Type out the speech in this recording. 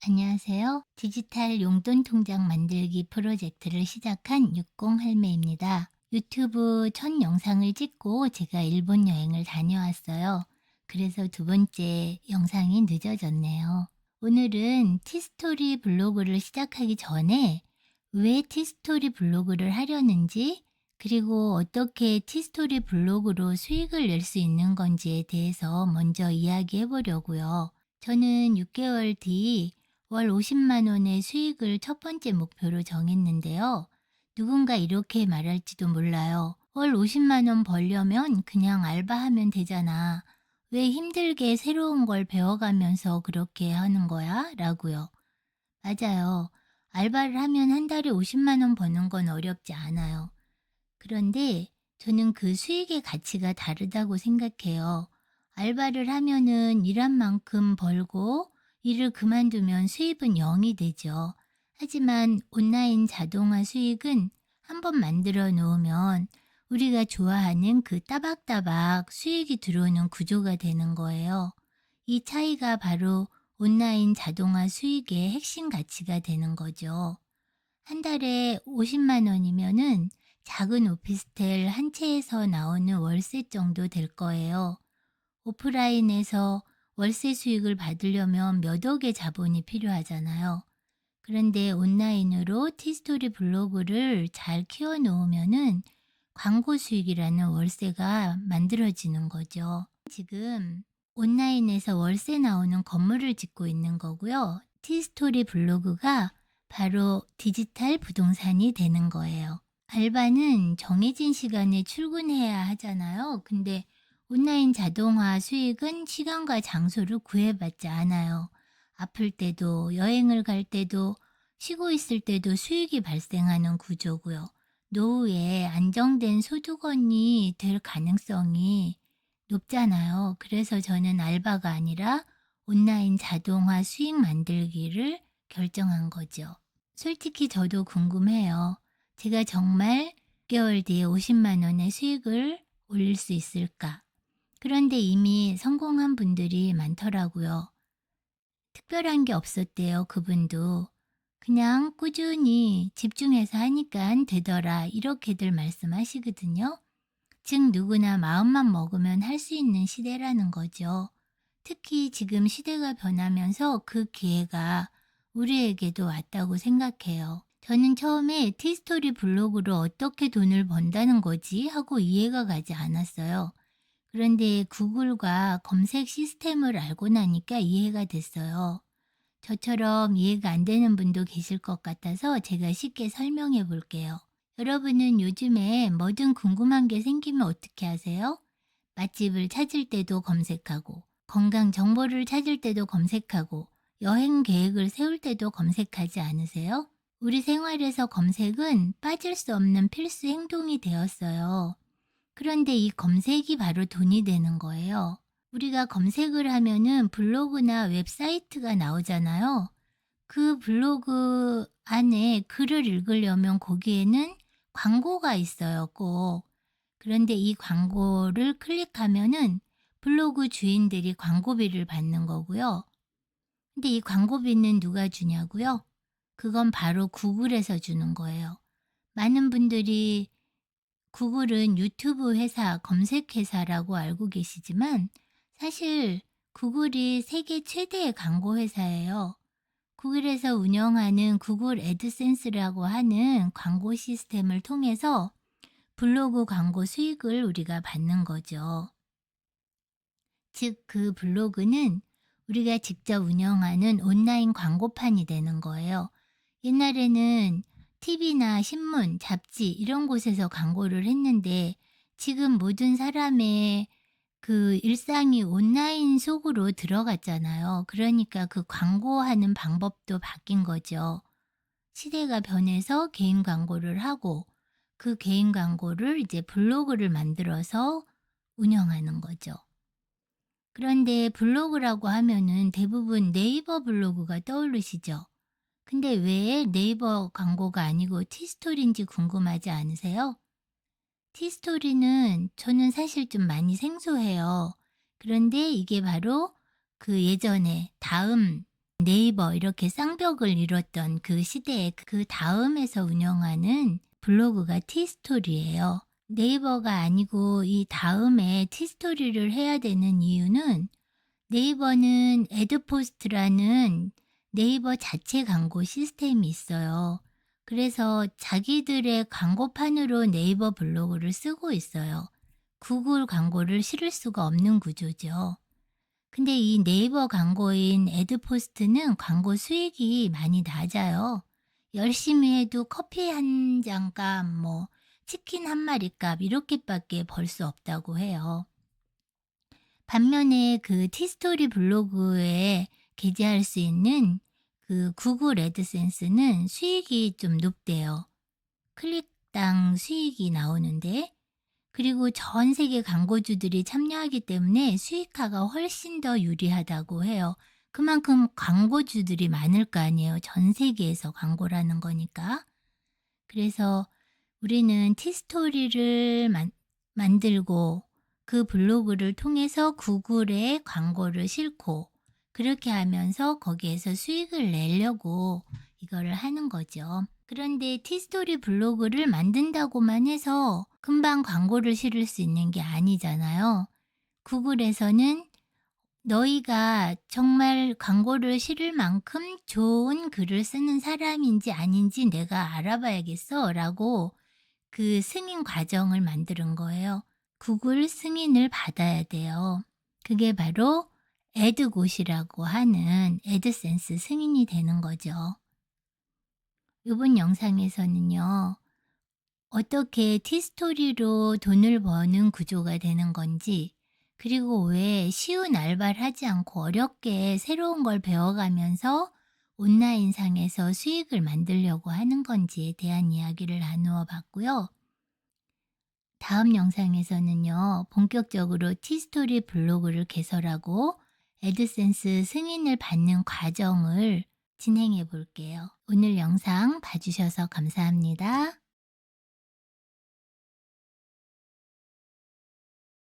안녕하세요. 디지털 용돈 통장 만들기 프로젝트를 시작한 60 할매입니다. 유튜브 첫 영상을 찍고 제가 일본 여행을 다녀왔어요. 그래서 두 번째 영상이 늦어졌네요. 오늘은 티스토리 블로그를 시작하기 전에 왜 티스토리 블로그를 하려는지, 그리고 어떻게 티스토리 블로그로 수익을 낼 수 있는 건지에 대해서 먼저 이야기해 보려고요. 저는 6개월 뒤 월 50만 원의 수익을 첫 번째 목표로 정했는데요. 누군가 이렇게 말할지도 몰라요. 월 50만 원 벌려면 그냥 알바하면 되잖아. 왜 힘들게 새로운 걸 배워가면서 그렇게 하는 거야? 라고요. 맞아요. 알바를 하면 한 달에 50만 원 버는 건 어렵지 않아요. 그런데 저는 그 수익의 가치가 다르다고 생각해요. 알바를 하면은 일한 만큼 벌고 일을 그만두면 수입은 0이 되죠. 하지만 온라인 자동화 수익은 한번 만들어 놓으면 우리가 좋아하는 그 따박따박 수익이 들어오는 구조가 되는 거예요. 이 차이가 바로 온라인 자동화 수익의 핵심 가치가 되는 거죠. 한 달에 50만 원이면은 작은 오피스텔 한 채에서 나오는 월세 정도 될 거예요. 오프라인에서 월세 수익을 받으려면 몇 억의 자본이 필요하잖아요. 그런데 온라인으로 티스토리 블로그를 잘 키워 놓으면은 광고 수익이라는 월세가 만들어지는 거죠. 지금 온라인에서 월세 나오는 건물을 짓고 있는 거고요. 티스토리 블로그가 바로 디지털 부동산이 되는 거예요. 알바는 정해진 시간에 출근해야 하잖아요. 근데 온라인 자동화 수익은 시간과 장소를 구애받지 않아요. 아플 때도, 여행을 갈 때도, 쉬고 있을 때도 수익이 발생하는 구조고요. 노후에 안정된 소득원이 될 가능성이 높잖아요. 그래서 저는 알바가 아니라 온라인 자동화 수익 만들기를 결정한 거죠. 솔직히 저도 궁금해요. 제가 정말 6개월 뒤에 50만 원의 수익을 올릴 수 있을까? 그런데 이미 성공한 분들이 많더라고요. 특별한 게 없었대요, 그분도. 그냥 꾸준히 집중해서 하니까 되더라, 이렇게들 말씀하시거든요. 즉, 누구나 마음만 먹으면 할 수 있는 시대라는 거죠. 특히 지금 시대가 변하면서 그 기회가 우리에게도 왔다고 생각해요. 저는 처음에 티스토리 블로그로 어떻게 돈을 번다는 거지 하고 이해가 가지 않았어요. 그런데 구글과 검색 시스템을 알고 나니까 이해가 됐어요. 저처럼 이해가 안 되는 분도 계실 것 같아서 제가 쉽게 설명해 볼게요. 여러분은 요즘에 뭐든 궁금한 게 생기면 어떻게 하세요? 맛집을 찾을 때도 검색하고, 건강 정보를 찾을 때도 검색하고, 여행 계획을 세울 때도 검색하지 않으세요? 우리 생활에서 검색은 빠질 수 없는 필수 행동이 되었어요. 그런데 이 검색이 바로 돈이 되는 거예요. 우리가 검색을 하면은 블로그나 웹사이트가 나오잖아요. 그 블로그 안에 글을 읽으려면 거기에는 광고가 있어요, 꼭. 그런데 이 광고를 클릭하면은 블로그 주인들이 광고비를 받는 거고요. 근데 이 광고비는 누가 주냐고요? 그건 바로 구글에서 주는 거예요. 많은 분들이 구글은 유튜브 회사, 검색 회사라고 알고 계시지만 사실 구글이 세계 최대의 광고 회사예요. 구글에서 운영하는 구글 애드센스라고 하는 광고 시스템을 통해서 블로그 광고 수익을 우리가 받는 거죠. 즉, 그 블로그는 우리가 직접 운영하는 온라인 광고판이 되는 거예요. 옛날에는 TV나 신문, 잡지 이런 곳에서 광고를 했는데 지금 모든 사람의 그 일상이 온라인 속으로 들어갔잖아요. 그러니까 그 광고하는 방법도 바뀐 거죠. 시대가 변해서 개인 광고를 하고 그 개인 광고를 이제 블로그를 만들어서 운영하는 거죠. 그런데 블로그라고 하면은 대부분 네이버 블로그가 떠오르시죠? 근데 왜 네이버 광고가 아니고 티스토리인지 궁금하지 않으세요? 티스토리는 저는 사실 좀 많이 생소해요. 그런데 이게 바로 그 예전에 다음 네이버 이렇게 쌍벽을 이뤘던 그 시대에 그 다음에서 운영하는 블로그가 티스토리예요. 네이버가 아니고 이 다음에 티스토리를 해야 되는 이유는 네이버는 애드포스트라는 네이버 자체 광고 시스템이 있어요. 그래서 자기들의 광고판으로 네이버 블로그를 쓰고 있어요. 구글 광고를 실을 수가 없는 구조죠. 근데 이 네이버 광고인 애드포스트는 광고 수익이 많이 낮아요. 열심히 해도 커피 한 잔 값, 뭐 치킨 한 마리 값 이렇게밖에 벌 수 없다고 해요. 반면에 그 티스토리 블로그에 게재할 수 있는 그 구글 애드센스는 수익이 좀 높대요. 클릭당 수익이 나오는데, 그리고 전 세계 광고주들이 참여하기 때문에 수익화가 훨씬 더 유리하다고 해요. 그만큼 광고주들이 많을 거 아니에요. 전 세계에서 광고를 하는 거니까. 그래서 우리는 티스토리를 만들고 그 블로그를 통해서 구글에 광고를 싣고 그렇게 하면서 거기에서 수익을 내려고 이거를 하는 거죠. 그런데 티스토리 블로그를 만든다고만 해서 금방 광고를 실을 수 있는 게 아니잖아요. 구글에서는 너희가 정말 광고를 실을 만큼 좋은 글을 쓰는 사람인지 아닌지 내가 알아봐야겠어 라고 그 승인 과정을 만드는 거예요. 구글 승인을 받아야 돼요. 그게 바로 애드곳이라고 하는 애드센스 승인이 되는 거죠. 이번 영상에서는요, 어떻게 티스토리로 돈을 버는 구조가 되는 건지, 그리고 왜 쉬운 알바를 하지 않고 어렵게 새로운 걸 배워가면서 온라인상에서 수익을 만들려고 하는 건지에 대한 이야기를 나누어 봤고요. 다음 영상에서는요, 본격적으로 티스토리 블로그를 개설하고 애드센스 승인을 받는 과정을 진행해 볼게요. 오늘 영상 봐주셔서 감사합니다.